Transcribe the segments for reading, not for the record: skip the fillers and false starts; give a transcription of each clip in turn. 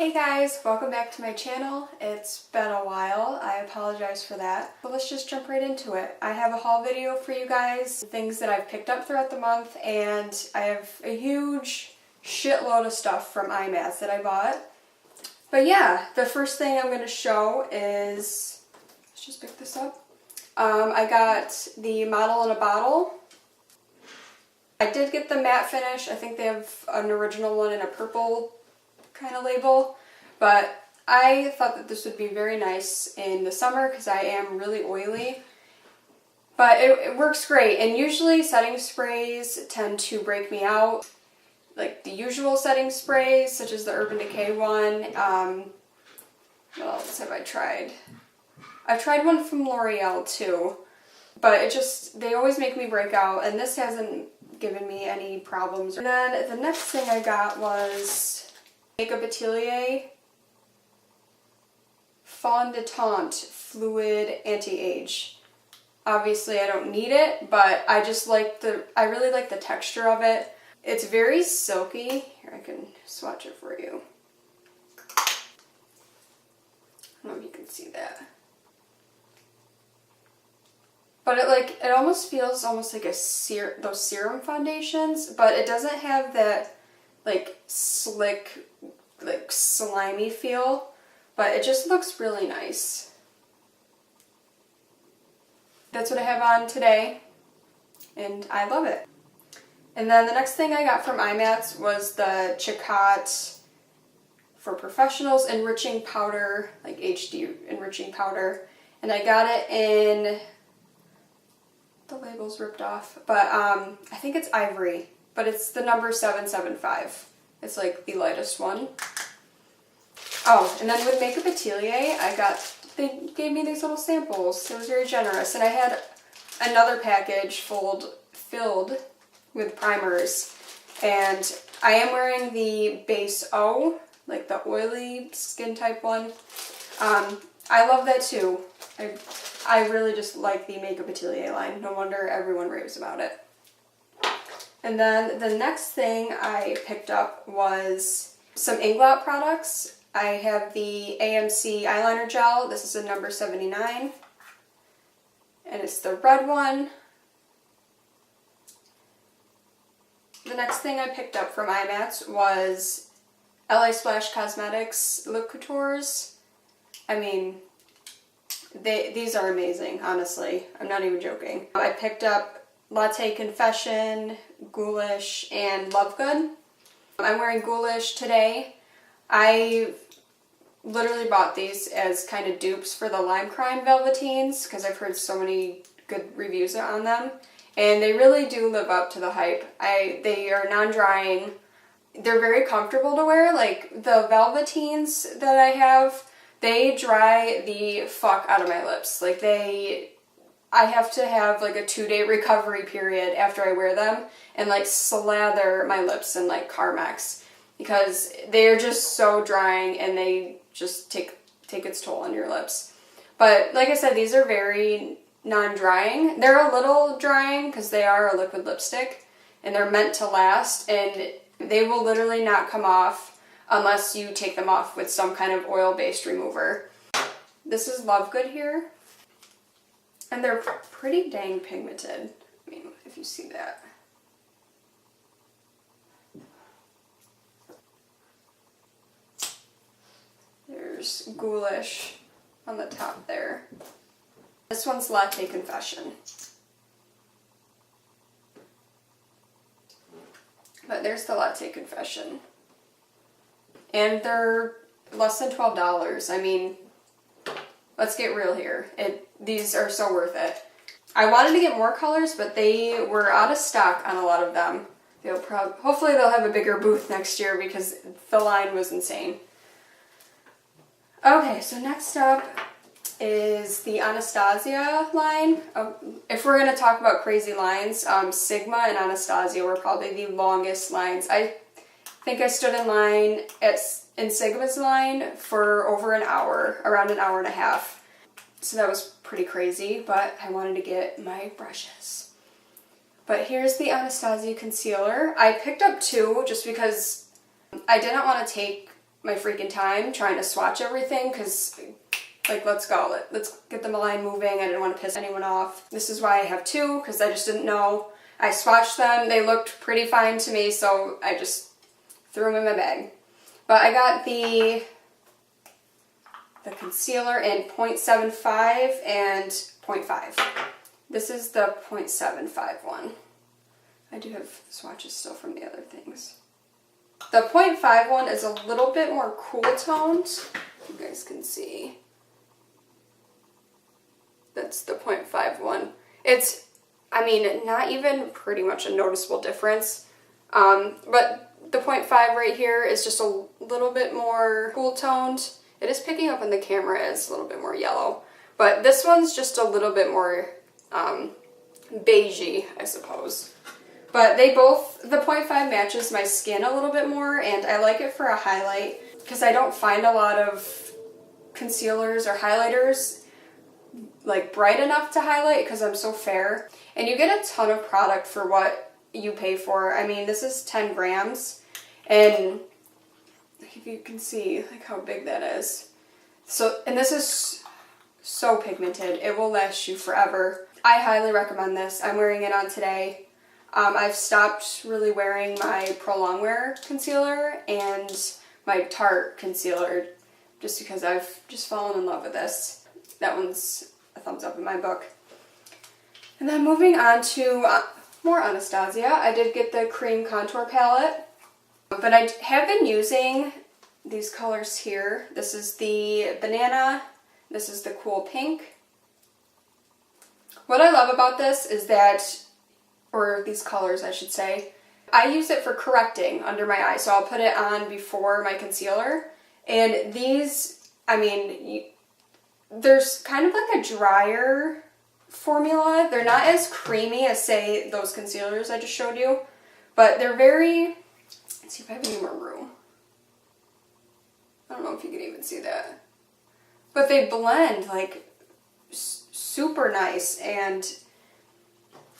Hey guys, welcome back to my channel. It's been a while. I apologize for that. But let's just jump right into it. I have a haul video for you guys, things that I've picked up throughout the month, and I have a huge shitload of stuff from IMATS that I bought. But yeah, the first thing I'm going to show is, let's just pick this up. I got the Model in a Bottle. I did get the matte finish. I think they have an original one in a purple kind of label, but I thought that this would be very nice in the summer because I am really oily. But it works great, and usually setting sprays tend to break me out, like the usual setting sprays such as the Urban Decay one. What else have I tried? I've tried one from L'Oreal too, but they always make me break out, and this hasn't given me any problems. And then the next thing I got was Makeup Atelier Fondant Fluid Anti-Age. Obviously I don't need it, but I really like the texture of it. It's very silky. Here, I can swatch it for you. I don't know if you can see that. But it almost feels like those serum foundations, but it doesn't have that like slick, like slimy feel, but it just looks really nice. That's what I have on today, and I love it. And then the next thing I got from IMATS was the Chicot for Professionals Enriching Powder, like HD Enriching Powder, and I got it in, the label's ripped off, but I think it's Ivory, but it's the number 775. It's like the lightest one. Oh, and then with Makeup Atelier, they gave me these little samples. It was very generous, and I had another package filled with primers, and I am wearing the Base O, like the oily skin type one. I love that too. I really just like the Makeup Atelier line. No wonder everyone raves about it. And then the next thing I picked up was some Inglot products. I have the AMC eyeliner gel. This is a number 79. And it's the red one. The next thing I picked up from IMATS was LA Splash Cosmetics Lip Coutures. I mean, these are amazing, honestly. I'm not even joking. I picked up Latte Confession, Ghoulish, and Love Good. I'm wearing Ghoulish today. I literally bought these as kind of dupes for the Lime Crime Velveteens because I've heard so many good reviews on them, and they really do live up to the hype. They are non-drying. They're very comfortable to wear. Like the Velveteens that I have, they dry the fuck out of my lips. Like I have to have like a 2-day recovery period after I wear them and like slather my lips in like Carmex because they're just so drying and they just take its toll on your lips. But like I said, these are very non-drying. They're a little drying because they are a liquid lipstick and they're meant to last, and they will literally not come off unless you take them off with some kind of oil-based remover. This is Love Good here. And they're pretty dang pigmented. I mean, if you see that. There's Ghoulish on the top there. This one's Latte Confession. But there's the Latte Confession. And they're less than $12. I mean, let's get real here. These are so worth it. I wanted to get more colors, but they were out of stock on a lot of them. Hopefully they'll have a bigger booth next year because the line was insane. Okay, so next up is the Anastasia line. If we're going to talk about crazy lines, Sigma and Anastasia were probably the longest lines. I think I stood in line in Sigma's line for over an hour, around an hour and a half. So that was pretty crazy, but I wanted to get my brushes. But here's the Anastasia concealer. I picked up two just because I didn't want to take my freaking time trying to swatch everything because, like, let's go. Let's get the line moving. I didn't want to piss anyone off. This is why I have two, because I just didn't know. I swatched them. They looked pretty fine to me, so I just threw them in my bag. But I got the concealer in 0.75 and 0.5. This is the 0.75 one. I do have swatches still from the other things. The 0.5 one is a little bit more cool toned. You guys can see. That's the 0.5 one. It's, I mean, not even pretty much a noticeable difference. But the 0.5 right here is just a little bit more cool toned. It is picking up on the camera as a little bit more yellow. But this one's just a little bit more beigey, I suppose. But they both, the 0.5 matches my skin a little bit more, and I like it for a highlight because I don't find a lot of concealers or highlighters like bright enough to highlight because I'm so fair. And you get a ton of product for what you pay for. I mean, this is 10 grams, and if you can see like how big that is. So, and this is so pigmented. It will last you forever. I highly recommend this. I'm wearing it on today. I've stopped really wearing my Pro Longwear concealer and my Tarte concealer just because I've just fallen in love with this. That one's a thumbs up in my book. And then moving on to more Anastasia. I did get the Creme contour palette, but I have been using these colors here. This is the banana, this is the cool pink. What I love about this is that, or these colors I should say, I use it for correcting under my eye. So I'll put it on before my concealer. And these, I mean, there's kind of like a drier formula. They're not as creamy as, say, those concealers I just showed you. But they're very, let's see if I have any more room. I don't know if you can even see that. But they blend like super nice, and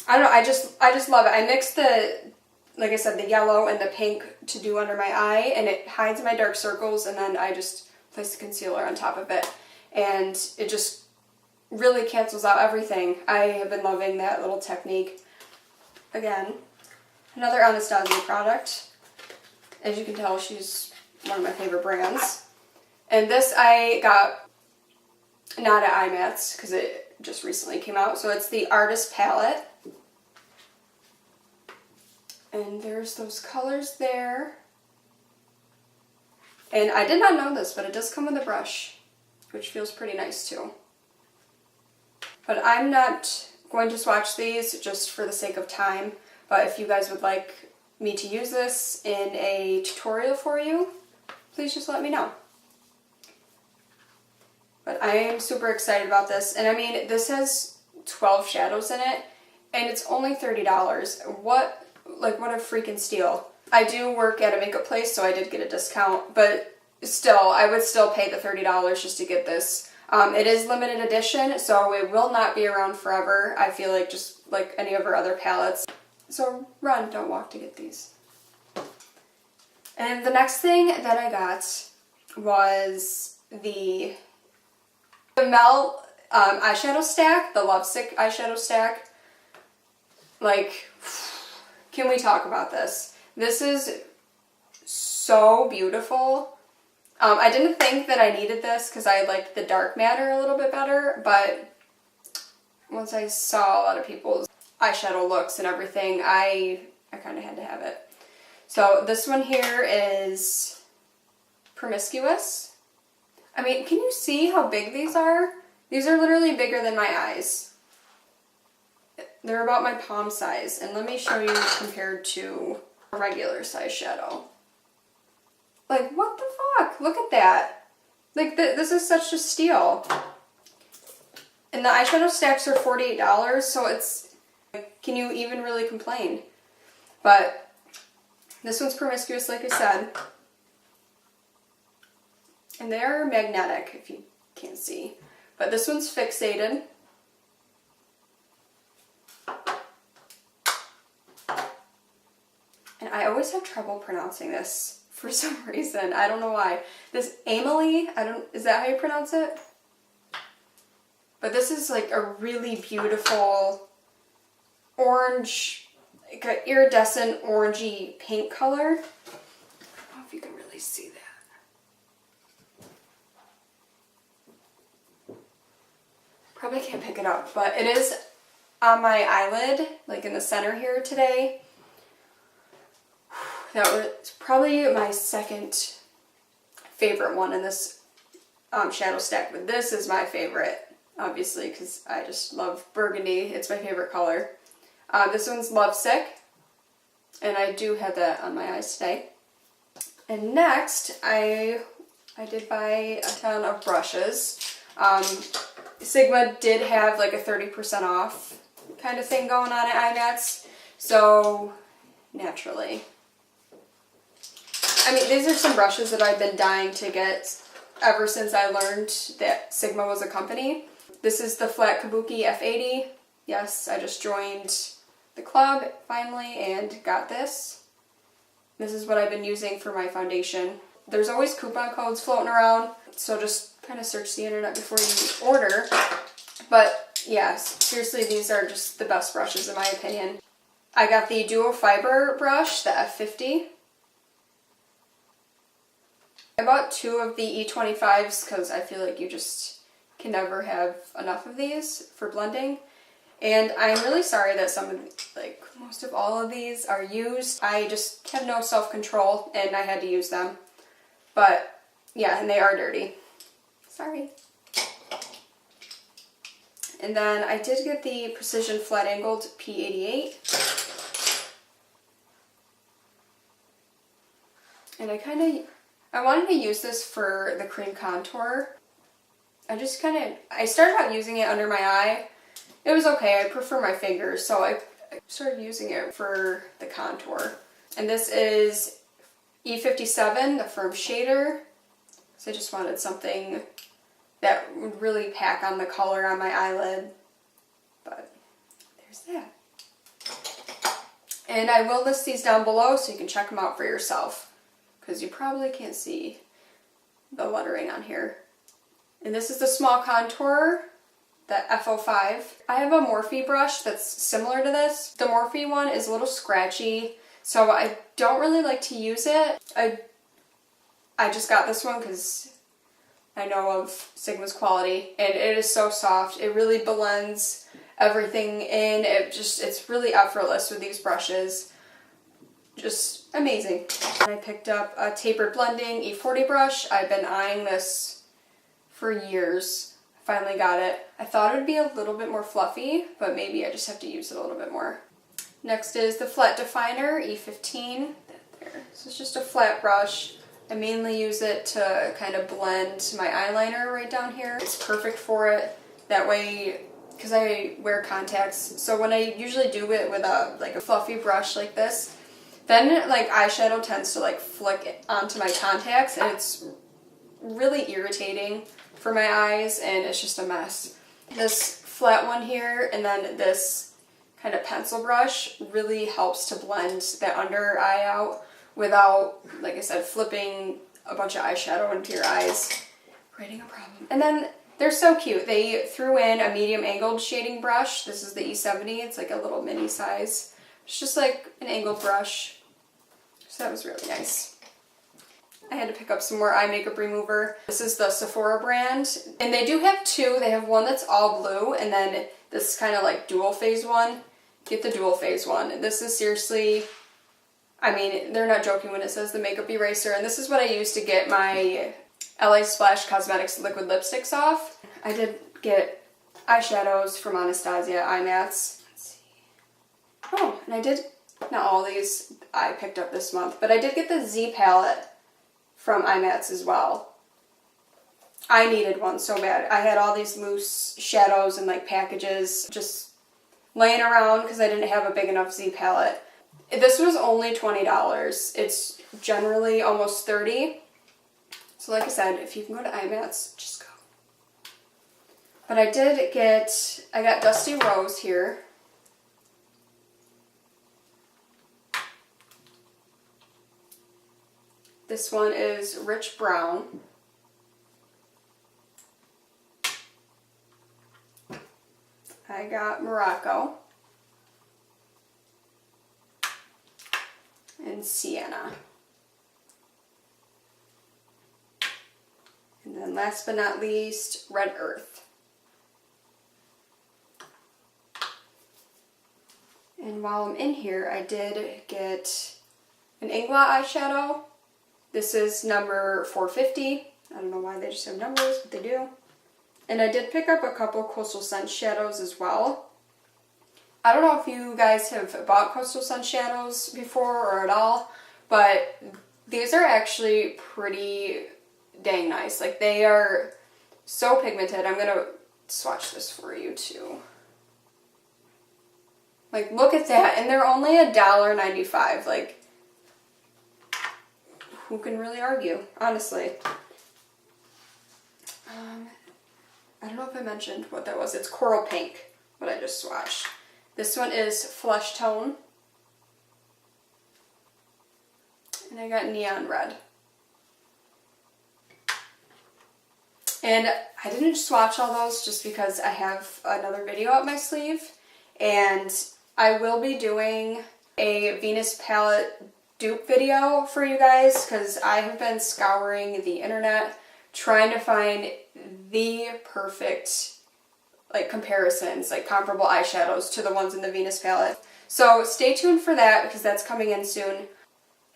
I don't know, I just love it. I mixed the, like I said, the yellow and the pink to do under my eye, and it hides my dark circles, and then I just place the concealer on top of it, and it just really cancels out everything. I have been loving that little technique. Again, another Anastasia product. As you can tell, she's one of my favorite brands. And this I got not at IMATS because it just recently came out. So it's the Artist Palette. And there's those colors there. And I did not know this, but it does come with a brush, which feels pretty nice too. But I'm not going to swatch these just for the sake of time. But if you guys would like me to use this in a tutorial for you, please just let me know. But I am super excited about this. And I mean, this has 12 shadows in it, and it's only $30. What a freaking steal. I do work at a makeup place, so I did get a discount, but still, I would still pay the $30 just to get this. It is limited edition, so it will not be around forever. I feel like just like any of our other palettes. So run, don't walk to get these. And the next thing that I got was the Mel Eyeshadow Stack, the Lovesick Eyeshadow Stack. Like, can we talk about this? This is so beautiful. I didn't think that I needed this because I liked the dark matter a little bit better, but once I saw a lot of people's eyeshadow looks and everything, I kind of had to have it. So this one here is Promiscuous. I mean, can you see how big these are? These are literally bigger than my eyes. They're about my palm size. And let me show you compared to a regular size shadow. Like, what the fuck? Look at that. Like, this is such a steal. And the eyeshadow stacks are $48, so it's, can you even really complain? But this one's Promiscuous, like I said. And they are magnetic, if you can't see. But this one's fixated. And I always have trouble pronouncing this. for some reason. I don't know why. This Emily, is that how you pronounce it? But this is like a really beautiful orange, like an iridescent orangey pink color. I don't know if you can really see that. Probably can't pick it up, but it is on my eyelid, like in the center here today. That was probably my second favorite one in this shadow stack, but this is my favorite, obviously, because I just love burgundy. It's my favorite color. This one's Lovesick, and I do have that on my eyes today. And next, I did buy a ton of brushes. Sigma did have like a 30% off kind of thing going on at IMATS, so naturally. I mean, these are some brushes that I've been dying to get ever since I learned that Sigma was a company. This is the Flat Kabuki F80. Yes, I just joined the club finally and got this. This is what I've been using for my foundation. There's always coupon codes floating around, so just kind of search the internet before you order. But yes, seriously, these are just the best brushes in my opinion. I got the dual fiber brush, the F50. I bought 2 of the E25s because I feel like you just can never have enough of these for blending. And I'm really sorry that most of all of these are used. I just have no self-control and I had to use them. But yeah, and they are dirty. Sorry. And then I did get the Precision Flat Angled P88. And I wanted to use this for the cream contour. I started out using it under my eye. It was okay, I prefer my fingers, so I started using it for the contour. And this is E57, the firm shader. So I just wanted something that would really pack on the color on my eyelid. But there's that. And I will list these down below so you can check them out for yourself, because you probably can't see the lettering on here. And this is the small contour, the F05. I have a Morphe brush that's similar to this. The Morphe one is a little scratchy, so I don't really like to use it. I just got this one because I know of Sigma's quality, and it is so soft. It really blends everything in. It's really effortless with these brushes. Just amazing. I picked up a tapered blending E40 brush. I've been eyeing this for years. I finally got it. I thought it would be a little bit more fluffy, but maybe I just have to use it a little bit more. Next is the Flat Definer E15. There. So it's just a flat brush. I mainly use it to kind of blend my eyeliner right down here. It's perfect for it. That way, because I wear contacts, so when I usually do it with a fluffy brush like this, then eyeshadow tends to flick onto my contacts, and it's really irritating for my eyes, and it's just a mess. This flat one here, and then this kind of pencil brush really helps to blend that under eye out without, like I said, flipping a bunch of eyeshadow into your eyes, creating a problem. And then they're so cute. They threw in a medium angled shading brush. This is the E70. It's like a little mini size. It's just like an angled brush. So that was really nice. I had to pick up some more eye makeup remover. This is the Sephora brand. And they do have 2. They have one that's all blue, and then this kind of dual phase one. Get the dual phase one. This is seriously, I mean, they're not joking when it says the makeup eraser. And this is what I use to get my LA Splash Cosmetics liquid lipsticks off. I did get eyeshadows from Anastasia, IMATS. Let's see. Oh, and I did, not all these I picked up this month, but I did get the Z palette from IMATS as well. I needed one so bad. I had all these loose shadows and packages just laying around because I didn't have a big enough Z palette. This was only $20. It's generally almost $30. So like I said, if you can go to IMATS, just go. But I got Dusty Rose here. This one is Rich Brown. I got Morocco. And Sienna. And then last but not least, Red Earth. And while I'm in here, I did get an Ingla eyeshadow. This is number 450. I don't know why they just have numbers, but they do. And I did pick up a couple Coastal Scent shadows as well. I don't know if you guys have bought Coastal Scent shadows before or at all, but these are actually pretty dang nice. Like, they are so pigmented. I'm gonna swatch this for you too. Like, look at that, and they're only $1.95. Like, who can really argue, honestly? I don't know if I mentioned what that was. It's Coral Pink, what I just swatched. This one is Flesh Tone. And I got Neon Red. And I didn't swatch all those just because I have another video up my sleeve. And I will be doing a Venus palette dupe video for you guys because I have been scouring the internet trying to find the perfect comparisons, comparable eyeshadows to the ones in the Venus palette. So stay tuned for that because that's coming in soon.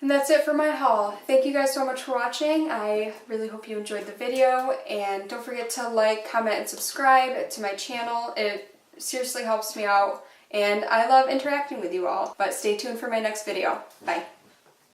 And that's it for my haul. Thank you guys so much for watching. I really hope you enjoyed the video, and don't forget to like, comment, and subscribe to my channel. It seriously helps me out, and I love interacting with you all. But stay tuned for my next video. Bye.